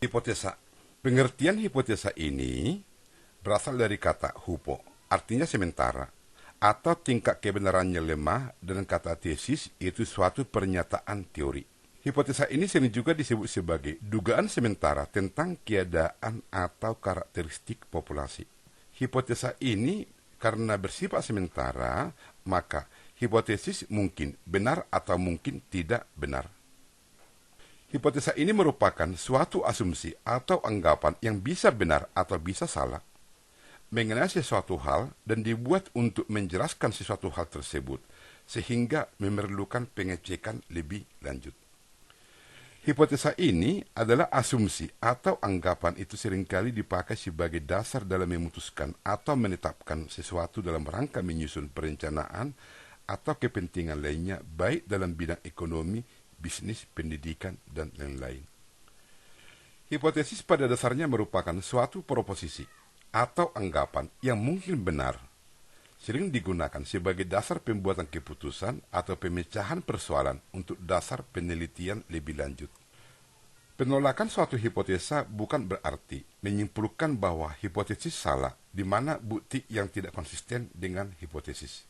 Hipotesa. Pengertian hipotesa ini berasal dari kata hupo, artinya sementara, atau tingkat kebenarannya lemah, dan kata tesis yaitu suatu pernyataan teori. Hipotesa ini sering juga disebut sebagai dugaan sementara tentang keadaan atau karakteristik populasi. Hipotesa ini karena bersifat sementara, maka hipotesis mungkin benar atau mungkin tidak benar. Hipotesa ini merupakan suatu asumsi atau anggapan yang bisa benar atau bisa salah mengenai sesuatu hal dan dibuat untuk menjelaskan sesuatu hal tersebut, sehingga memerlukan pengecekan lebih lanjut. Hipotesa ini adalah asumsi atau anggapan itu seringkali dipakai sebagai dasar dalam memutuskan atau menetapkan sesuatu dalam rangka menyusun perencanaan atau kepentingan lainnya, baik dalam bidang ekonomi, bisnis, pendidikan, dan lain-lain. Hipotesis pada dasarnya merupakan suatu proposisi atau anggapan yang mungkin benar, sering digunakan sebagai dasar pembuatan keputusan atau pemecahan persoalan untuk dasar penelitian lebih lanjut. Penolakan suatu hipotesa bukan berarti menyimpulkan bahwa hipotesis salah, di mana bukti yang tidak konsisten dengan hipotesis.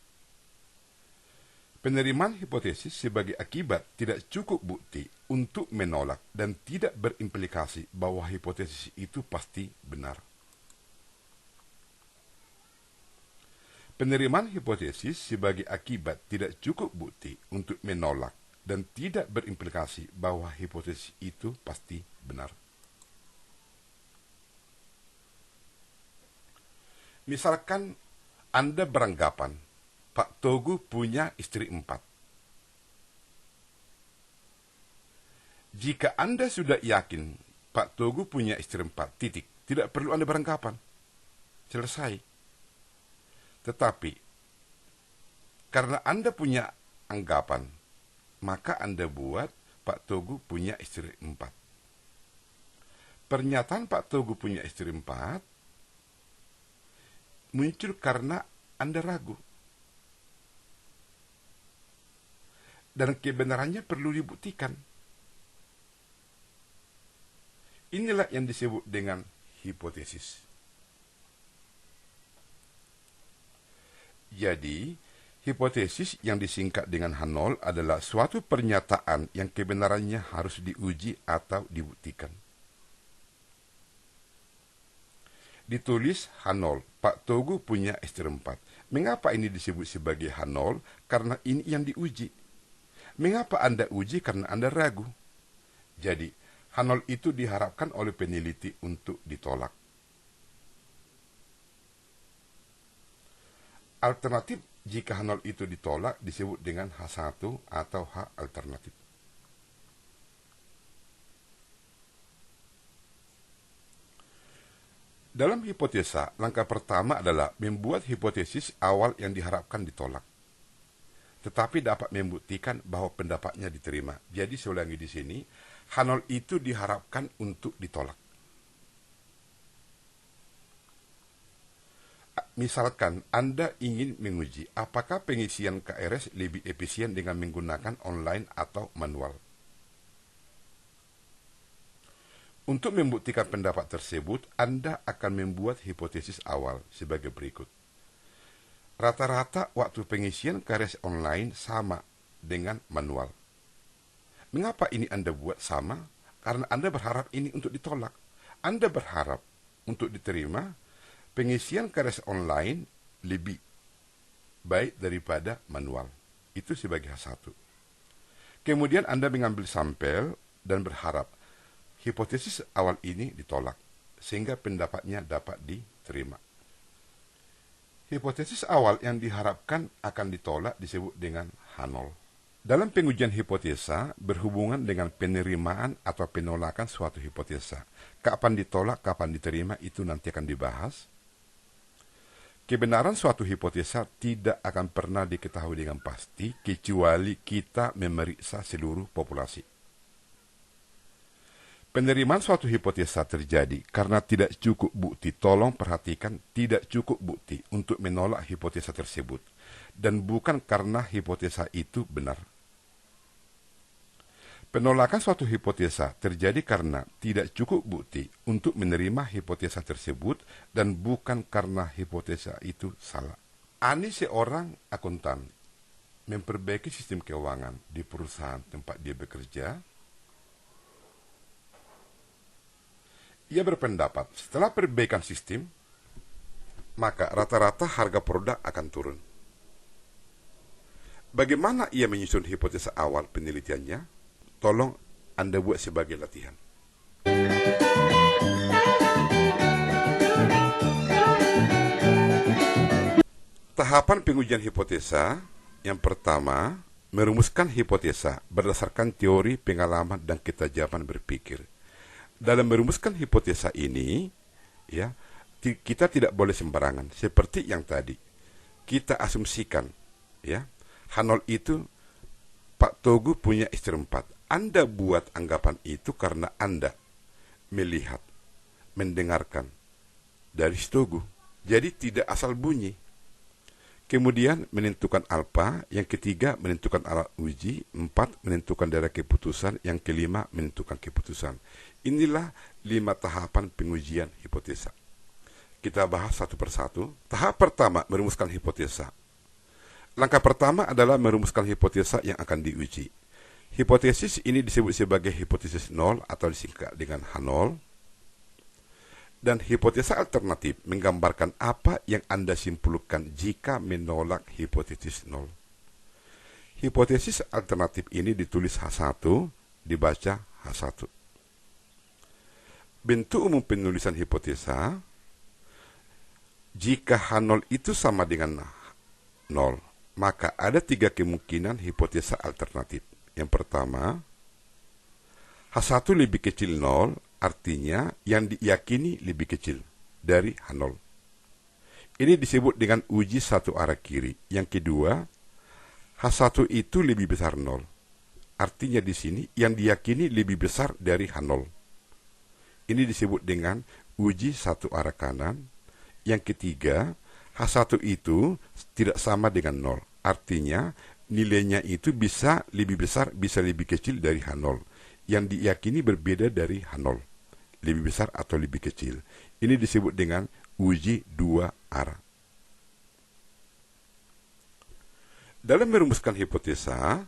Penerimaan hipotesis sebagai akibat tidak cukup bukti untuk menolak dan tidak berimplikasi bahwa hipotesis itu pasti benar. Penerimaan hipotesis sebagai akibat tidak cukup bukti untuk menolak dan tidak berimplikasi bahwa hipotesis itu pasti benar. Misalkan Anda beranggapan Pak Togu punya istri 4. Jika Anda sudah yakin Pak Togu punya istri 4, titik, tidak perlu Anda beranggapan. Selesai. Tetapi, karena Anda punya anggapan, maka Anda buat Pak Togu punya istri 4. Pernyataan Pak Togu punya istri 4 muncul karena Anda ragu. Dan kebenarannya perlu dibuktikan. Inilah yang disebut dengan hipotesis. Jadi, hipotesis yang disingkat dengan H0 adalah suatu pernyataan yang kebenarannya harus diuji atau dibuktikan. Ditulis H0, Pak Togu punya istri 4. Mengapa ini disebut sebagai H0? Karena ini yang diuji. Mengapa Anda uji? Karena Anda ragu. Jadi, H0 itu diharapkan oleh peneliti untuk ditolak. Alternatif jika H0 itu ditolak disebut dengan H1 atau H alternatif. Dalam hipotesa, langkah pertama adalah membuat hipotesis awal yang diharapkan ditolak, tetapi dapat membuktikan bahwa pendapatnya diterima. Jadi saya ulangi di sini, H0 itu diharapkan untuk ditolak. Misalkan Anda ingin menguji apakah pengisian KRS lebih efisien dengan menggunakan online atau manual. Untuk membuktikan pendapat tersebut, Anda akan membuat hipotesis awal sebagai berikut. Rata-rata waktu pengisian KRS online sama dengan manual. Mengapa ini Anda buat sama? Karena Anda berharap ini untuk ditolak. Anda berharap untuk diterima pengisian KRS online lebih baik daripada manual. Itu sebagai H1. Kemudian Anda mengambil sampel dan berharap hipotesis awal ini ditolak, sehingga pendapatnya dapat diterima. Hipotesis awal yang diharapkan akan ditolak disebut dengan H0. Dalam pengujian hipotesa berhubungan dengan penerimaan atau penolakan suatu hipotesa. Kapan ditolak, kapan diterima, itu nanti akan dibahas. Kebenaran suatu hipotesa tidak akan pernah diketahui dengan pasti kecuali kita memeriksa seluruh populasi. Penerimaan suatu hipotesa terjadi karena tidak cukup bukti. Tolong perhatikan, tidak cukup bukti untuk menolak hipotesa tersebut, dan bukan karena hipotesa itu benar. Penolakan suatu hipotesa terjadi karena tidak cukup bukti untuk menerima hipotesa tersebut dan bukan karena hipotesa itu salah. Ani seorang akuntan memperbaiki sistem keuangan di perusahaan tempat dia bekerja. Ia berpendapat setelah perbaikan sistem, maka rata-rata harga produk akan turun. Bagaimana ia menyusun hipotesa awal penelitiannya? Tolong Anda buat sebagai latihan. Tahapan pengujian hipotesa. Yang pertama, merumuskan hipotesa berdasarkan teori, pengalaman, dan ketajaman berpikir. Dalam merumuskan hipotesa ini, ya, kita tidak boleh sembarangan. Seperti yang tadi, kita asumsikan, ya, Hanol itu Pak Togu punya istri 4. Anda buat anggapan itu karena Anda melihat, mendengarkan dari Togu. Jadi tidak asal bunyi. Kemudian menentukan alfa, yang ketiga menentukan alat uji, 4 menentukan daerah keputusan, yang kelima menentukan keputusan. Inilah 5 tahapan pengujian hipotesa. Kita bahas satu persatu. Tahap pertama, merumuskan hipotesa. Langkah pertama adalah merumuskan hipotesa yang akan diuji. Hipotesis ini disebut sebagai hipotesis nol atau disingkat dengan H0. Dan hipotesa alternatif menggambarkan apa yang Anda simpulkan jika menolak hipotesis nol. Hipotesis alternatif ini ditulis H1, dibaca H1. Bentuk umum penulisan hipotesa, jika H0 itu sama dengan 0, maka ada 3 kemungkinan hipotesa alternatif. Yang pertama, H1 lebih kecil 0, artinya yang diyakini lebih kecil dari H0. Ini disebut dengan uji satu arah kiri. Yang kedua, H1 itu lebih besar 0. Artinya di sini yang diyakini lebih besar dari H0. Ini disebut dengan uji satu arah kanan. Yang ketiga, H1 itu tidak sama dengan 0. Artinya nilainya itu bisa lebih besar, bisa lebih kecil dari H0. Yang diyakini berbeda dari H0. Lebih besar atau lebih kecil. Ini disebut dengan uji 2 arah. Dalam merumuskan hipotesa,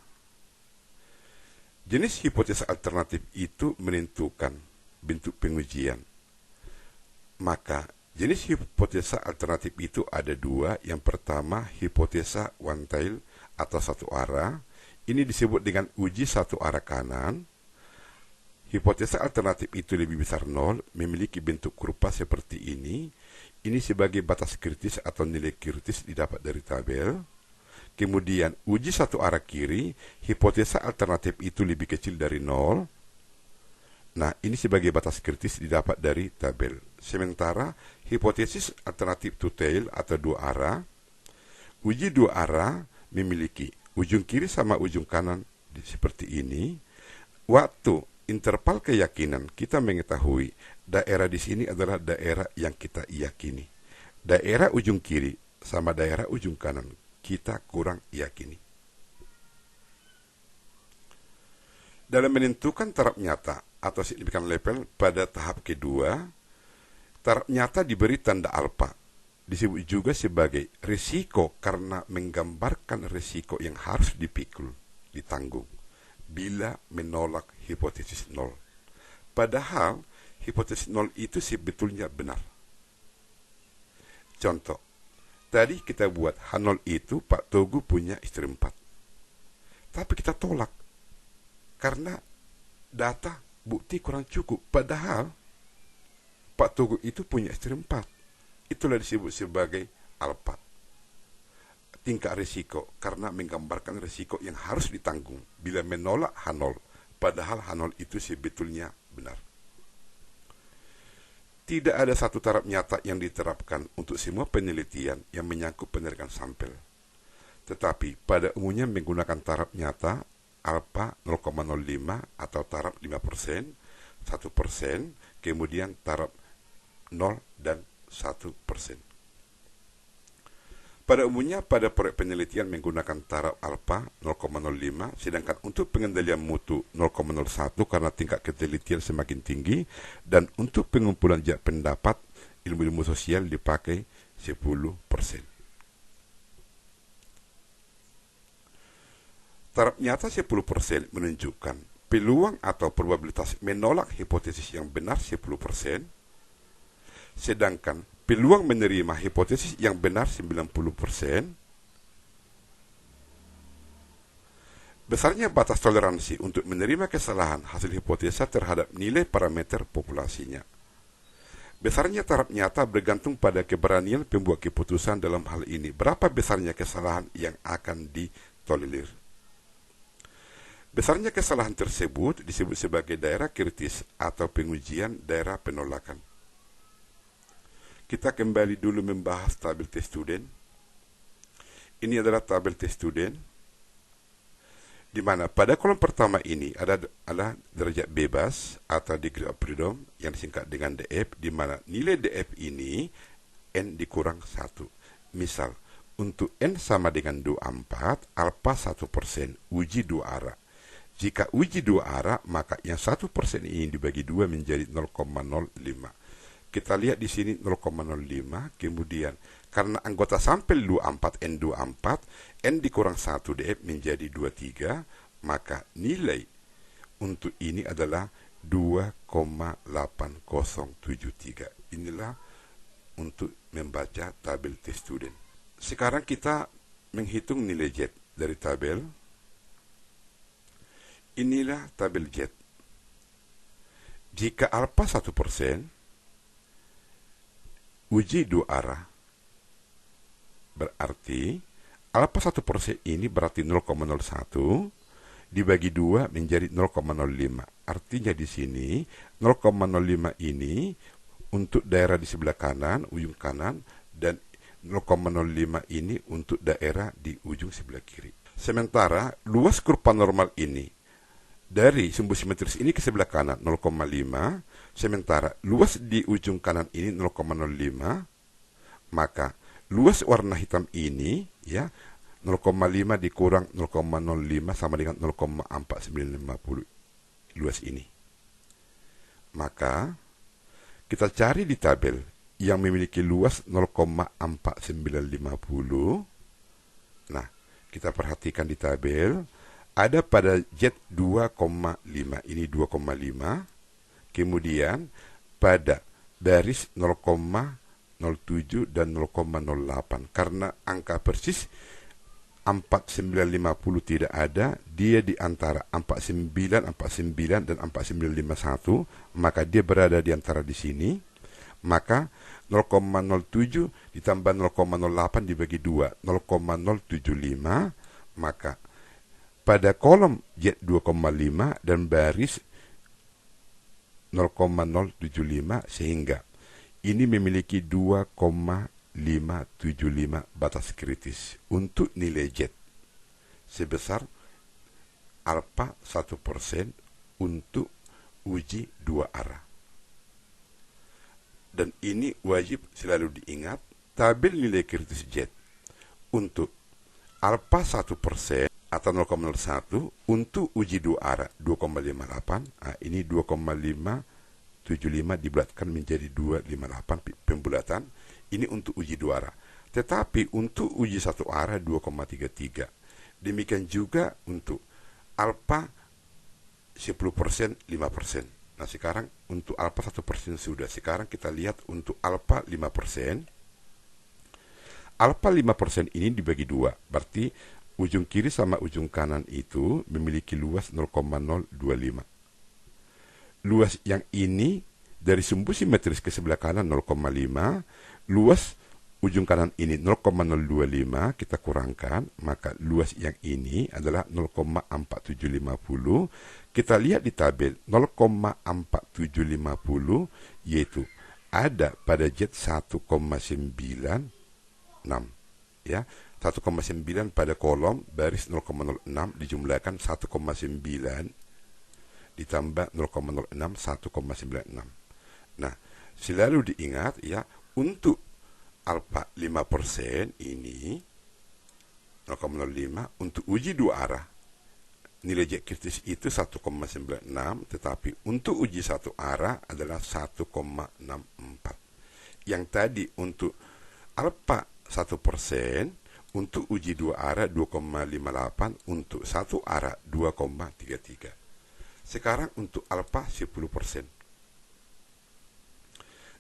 jenis hipotesa alternatif itu menentukan bentuk pengujian. Maka jenis hipotesa alternatif itu ada 2. Yang pertama, hipotesa one tail atau satu arah. Ini disebut dengan uji satu arah kanan. Hipotesa alternatif itu lebih besar 0, memiliki bentuk rupa seperti ini. Ini sebagai batas kritis atau nilai kritis didapat dari tabel. Kemudian uji satu arah kiri, hipotesa alternatif itu lebih kecil dari 0. Nah, ini sebagai batas kritis didapat dari tabel. Sementara hipotesis alternatif two tail atau 2 arah, uji 2 arah memiliki ujung kiri sama ujung kanan seperti ini. Waktu interval keyakinan kita mengetahui daerah di sini adalah daerah yang kita yakini. Daerah ujung kiri sama daerah ujung kanan kita kurang yakini. Dalam menentukan taraf nyata atau signifikan level pada tahap kedua, taraf nyata diberi tanda alfa. Disebut juga sebagai risiko karena menggambarkan risiko yang harus dipikul, ditanggung bila menolak hipotesis 0. Padahal hipotesis 0 itu sebetulnya benar. Contoh, tadi kita buat H0 itu Pak Togu punya istri 4. Tapi kita tolak karena data bukti kurang cukup. Padahal Pak Togu itu punya istri 4. Itulah disebut sebagai alfa. Tingkat risiko karena menggambarkan risiko yang harus ditanggung bila menolak H0, padahal H0 itu sebetulnya benar. Tidak ada satu taraf nyata yang diterapkan untuk semua penelitian yang menyangkut penarikan sampel. Tetapi pada umumnya menggunakan taraf nyata alfa 0,05 atau taraf 5%, 1%, kemudian taraf 0 dan 1%. Pada umumnya pada proyek penelitian menggunakan taraf alfa 0,05, sedangkan untuk pengendalian mutu 0,01 karena tingkat ketelitian semakin tinggi, dan untuk pengumpulan pendapat ilmu-ilmu sosial dipakai 10%. Taraf nyata 10% menunjukkan peluang atau probabilitas menolak hipotesis yang benar 10%, sedangkan peluang menerima hipotesis yang benar 90%. Besarnya batas toleransi untuk menerima kesalahan hasil hipotesa terhadap nilai parameter populasinya. Besarnya taraf nyata bergantung pada keberanian pembuat keputusan dalam hal ini. Berapa besarnya kesalahan yang akan ditolerir? Besarnya kesalahan tersebut disebut sebagai daerah kritis atau pengujian daerah penolakan. Kita kembali dulu membahas tabel T-Student. Ini adalah tabel T-Student, di mana pada kolom pertama ini ada derajat bebas atau degree of freedom yang disingkat dengan DF, di mana nilai DF ini N dikurang 1. Misal, untuk N sama dengan 24, alfa 1%, uji 2 arah. Jika uji 2 arah, maka yang 1% ini dibagi 2 menjadi 0,05. Kita lihat di sini 0,05, kemudian karena anggota sampel 24, N24, N dikurang 1 DF menjadi 23, maka nilai untuk ini adalah 2,8073. Inilah untuk membaca tabel T-Student. Sekarang kita menghitung nilai Z dari tabel. Inilah tabel Z. Jika alfa 1%, uji 2 arah, berarti alfa 1% ini berarti 0,01 dibagi 2 menjadi 0,05. Artinya di sini 0,05 ini untuk daerah di sebelah kanan, ujung kanan, dan 0,05 ini untuk daerah di ujung sebelah kiri. Sementara luas kurva normal ini dari sumbu simetris ini ke sebelah kanan 0,5, sementara luas di ujung kanan ini 0,05, maka luas warna hitam ini ya 0,5 dikurang 0,05 sama dengan 0,4950 luas ini. Maka kita cari di tabel yang memiliki luas 0,4950. Nah, kita perhatikan di tabel ada pada Z 2,5, ini 2,5, kemudian pada baris 0,07 dan 0,08. Karena angka persis 4950 tidak ada, dia di antara 49, 49 dan 4951, maka dia berada di antara di sini. Maka 0,07 ditambah 0,08 dibagi 2, 0,075, maka pada kolom Z 2,5 dan baris 0,075, sehingga ini memiliki 2,575 batas kritis untuk nilai Z sebesar alfa 1% untuk uji 2 arah. Dan ini wajib selalu diingat, tabel nilai kritis Z untuk alfa 1% atau 0,01 untuk uji 2 arah 2,58. Nah, ini 2,575 dibulatkan menjadi 258 pembulatan. Ini untuk uji 2 arah. Tetapi untuk uji 1 arah 2,33. Demikian juga untuk alfa 10%, 5%. Nah, sekarang untuk alfa 1% sudah. Sekarang kita lihat untuk alfa 5%. Alfa 5% ini dibagi 2. Berarti ujung kiri sama ujung kanan itu memiliki luas 0,025. Luas yang ini dari sumbu simetris ke sebelah kanan 0,5, luas ujung kanan ini 0,025, kita kurangkan, maka luas yang ini adalah 0,4750. Kita lihat di tabel 0,4750 yaitu ada pada Z 1,96, ya. 1,9 pada kolom baris 0,06 dijumlahkan 1,9 ditambah 0,06 1,96. Nah, selalu diingat ya, untuk alfa 5% ini 0,05 untuk uji dua arah. Nilai Z kritis itu 1,96, tetapi untuk uji satu arah adalah 1,64. Yang tadi untuk alfa 1%, untuk uji dua arah 2,58, untuk satu arah 2,33. Sekarang untuk alfa 10%.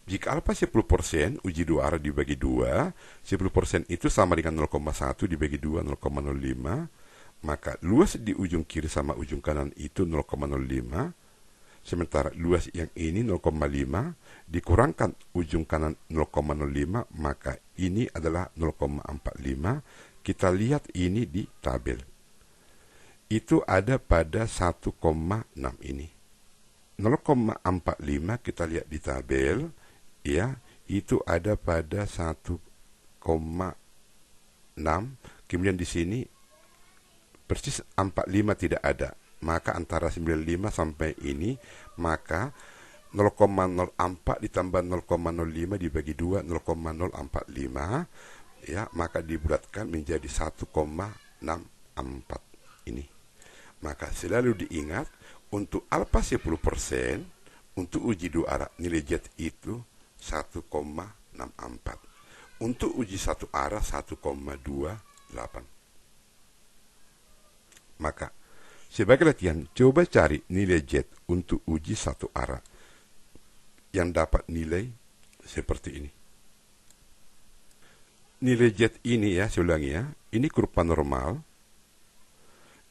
Jika alfa 10%, uji dua arah dibagi 2, 10% itu sama dengan 0,1 dibagi 2, 0,05, maka luas di ujung kiri sama ujung kanan itu 0,05, sementara luas yang ini 0,5, dikurangkan ujung kanan 0,05, maka ini adalah 0,45. Kita lihat ini di tabel. Itu ada pada 1,6 ini. 0,45 kita lihat di tabel, ya, itu ada pada 1,6. Kemudian di sini persis 45 tidak ada. Maka antara 95 sampai ini, maka 0,04 ditambah 0,05 dibagi 2, 0,045, ya, maka dibulatkan menjadi 1,64 ini. Maka selalu diingat, untuk alfa 10%, untuk uji dua arah nilai Z itu 1,64. Untuk uji satu arah 1,28. Maka sebagai latihan, coba cari nilai Z untuk uji satu arah yang dapat nilai seperti ini. Nilai Z ini, ya, saya ulangi, ya, ini kurva normal.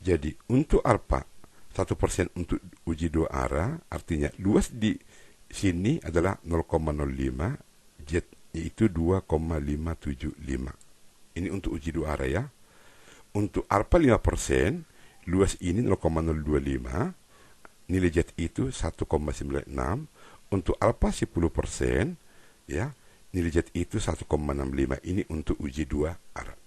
Jadi untuk alfa 1% untuk uji dua arah, artinya luas di sini adalah 0,05, Z itu 2,575. Ini untuk uji dua arah, ya. Untuk alfa 5%, luas ini 0,025, nilai Z itu 1,96. Untuk alfa 10%, ya, nilai Z itu 1,65. Ini untuk uji dua arah.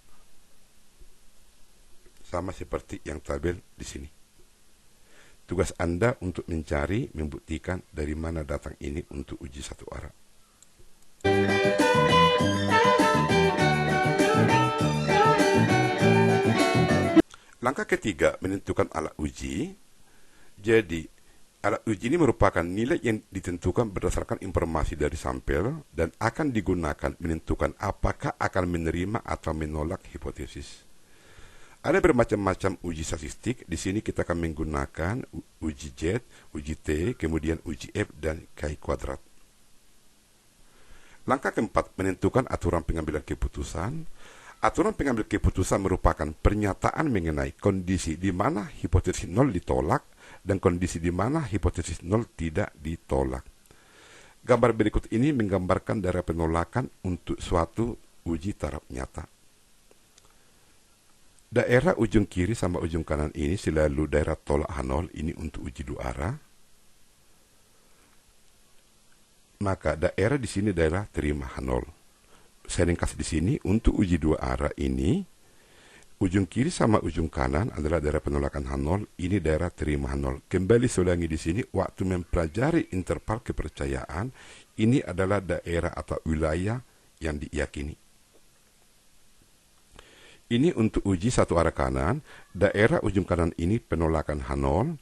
Sama seperti yang tabel di sini. Tugas Anda untuk mencari, membuktikan dari mana datang ini untuk uji satu arah. Langkah ketiga, menentukan alat uji. Jadi, alat uji ini merupakan nilai yang ditentukan berdasarkan informasi dari sampel dan akan digunakan menentukan apakah akan menerima atau menolak hipotesis. Ada bermacam-macam uji statistik. Di sini kita akan menggunakan uji Z, uji T, kemudian uji F dan Chi kuadrat. Langkah keempat, menentukan aturan pengambilan keputusan. Aturan pengambil keputusan merupakan pernyataan mengenai kondisi di mana hipotesis 0 ditolak dan kondisi di mana hipotesis 0 tidak ditolak. Gambar berikut ini menggambarkan daerah penolakan untuk suatu uji taraf nyata. Daerah ujung kiri sama ujung kanan ini selalu daerah tolak H0, ini untuk uji dua arah. Maka daerah di sini daerah terima H0. Saya ringkas di sini, untuk uji dua arah ini, ujung kiri sama ujung kanan adalah daerah penolakan H0, ini daerah terima H0. Kembali saya ulangi di sini, waktu mempelajari interval kepercayaan, ini adalah daerah atau wilayah yang diyakini. Ini untuk uji satu arah kanan, daerah ujung kanan ini penolakan H0,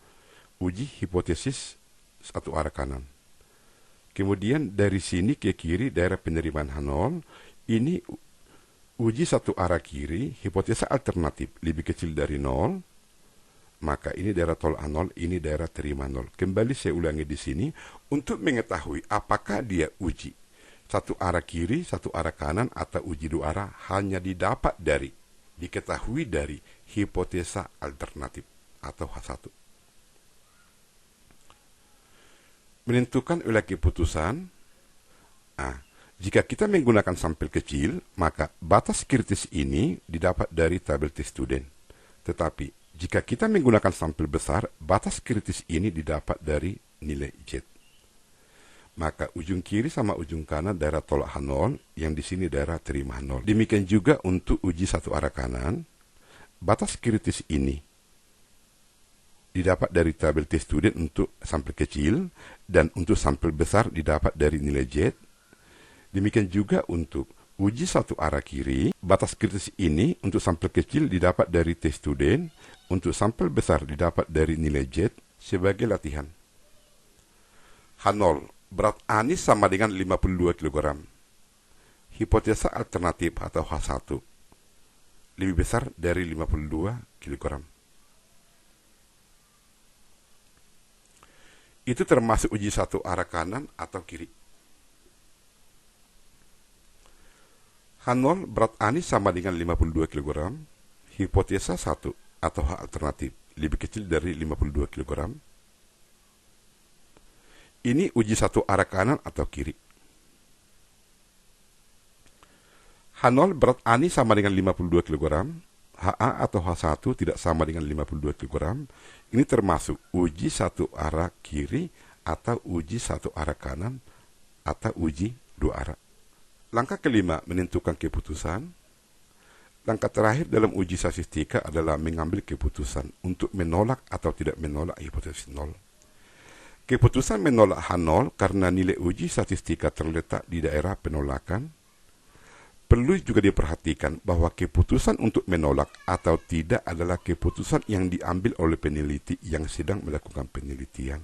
uji hipotesis satu arah kanan. Kemudian dari sini ke kiri daerah penerimaan H0, ini uji satu arah kiri, hipotesa alternatif lebih kecil dari 0, maka ini daerah tolak H0, ini daerah terima 0. Kembali saya ulangi di sini, untuk mengetahui apakah dia uji satu arah kiri, satu arah kanan, atau uji dua arah, hanya diketahui dari hipotesa alternatif atau H1. Menentukan wilayah keputusan. Jika kita menggunakan sampel kecil, maka batas kritis ini didapat dari tabel T-Student. Tetapi jika kita menggunakan sampel besar, batas kritis ini didapat dari nilai Z. Maka ujung kiri sama ujung kanan daerah tolak H0, yang di sini daerah terima H0. Demikian juga untuk uji satu arah kanan, batas kritis ini didapat dari tabel T-Student untuk sampel kecil, dan untuk sampel besar didapat dari nilai Z. Demikian juga untuk Uji satu arah kiri, batas kritis ini untuk sampel kecil didapat dari T student, untuk sampel besar didapat dari nilai Z sebagai latihan. H0, berat Anis sama dengan 52 kg. Hipotesa alternatif atau H1, lebih besar dari 52 kg. Itu termasuk uji satu arah kanan atau kiri. H0 berat Anis sama dengan 52 kg. Hipotesa 1 atau H alternatif lebih kecil dari 52 kg. Ini uji satu arah kanan atau kiri. H0 berat Anis sama dengan 52 kg. HA atau H1 tidak sama dengan 52 kg. Ini termasuk uji satu arah kiri atau uji satu arah kanan atau uji dua arah. Langkah kelima, menentukan keputusan. Langkah terakhir dalam uji statistika adalah mengambil keputusan untuk menolak atau tidak menolak hipotesis nol. Keputusan menolak H0 karena nilai uji statistika terletak di daerah penolakan. Perlu juga diperhatikan bahwa keputusan untuk menolak atau tidak adalah keputusan yang diambil oleh peneliti yang sedang melakukan penelitian.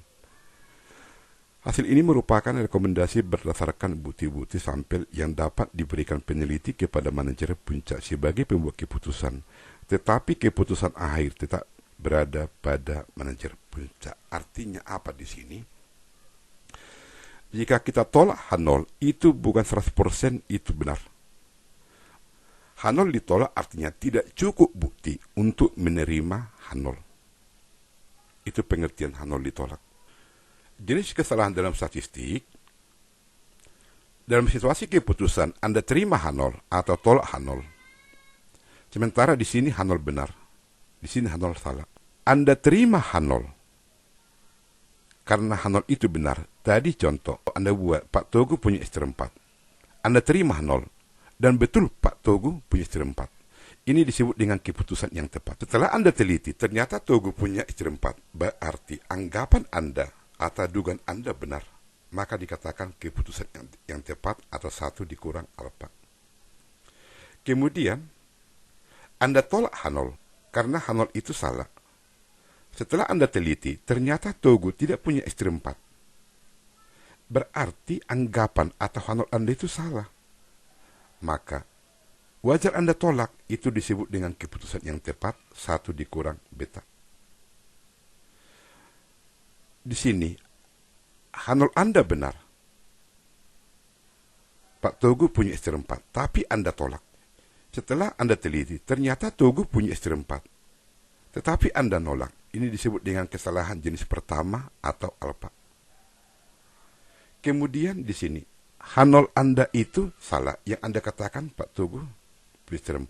Hasil ini merupakan rekomendasi berdasarkan bukti-bukti sampel yang dapat diberikan peneliti kepada manajer puncak sebagai pembuat keputusan, tetapi keputusan akhir tetap berada pada manajer puncak. Artinya apa di sini? Jika kita tolak H0, itu bukan 100% itu benar. H0 ditolak artinya tidak cukup bukti untuk menerima H0. Itu pengertian H0 ditolak. Jenis kesalahan dalam statistik, dalam situasi keputusan Anda terima H0 atau tolak H0. Sementara di sini H0 benar, di sini H0 salah. Anda terima H0 karena H0 itu benar. Tadi contoh, Anda buat Pak Togu punya istri 4. Anda terima H0 dan betul Pak Togu punya istri 4. Ini disebut dengan keputusan yang tepat. Setelah Anda teliti, ternyata Togu punya istri 4. Berarti anggapan Anda atau dugaan Anda benar, maka dikatakan keputusan yang tepat atau 1 dikurang alfa. Kemudian, Anda tolak H0 karena H0 itu salah. Setelah Anda teliti, ternyata Togu tidak punya istri 4. Berarti anggapan atau H0 Anda itu salah. Maka, wajar Anda tolak, itu disebut dengan keputusan yang tepat, 1 dikurang beta. Di sini, H0 Anda benar. Pak Togu punya istri 4, tapi Anda tolak. Setelah Anda teliti, ternyata Togu punya istri 4. Tetapi Anda nolak. Ini disebut dengan kesalahan jenis pertama atau alfa. Kemudian di sini, H0 Anda itu salah. Yang Anda katakan Pak Togu punya istri 4.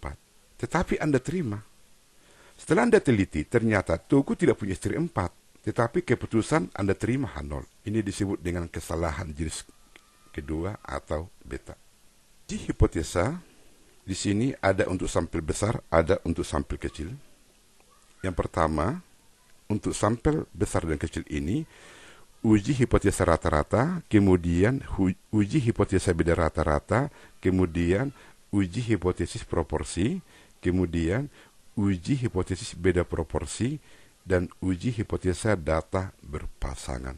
Tetapi Anda terima. Setelah Anda teliti, ternyata Togu tidak punya istri 4. Tetapi keputusan Anda terima H0. Ini disebut dengan kesalahan jenis kedua atau beta. Di hipotesa, di sini ada untuk sampel besar, ada untuk sampel kecil. Yang pertama, untuk sampel besar dan kecil ini, uji hipotesa rata-rata, kemudian uji hipotesa beda rata-rata, kemudian uji hipotesis proporsi, kemudian uji hipotesis beda proporsi, dan uji hipotesa data berpasangan.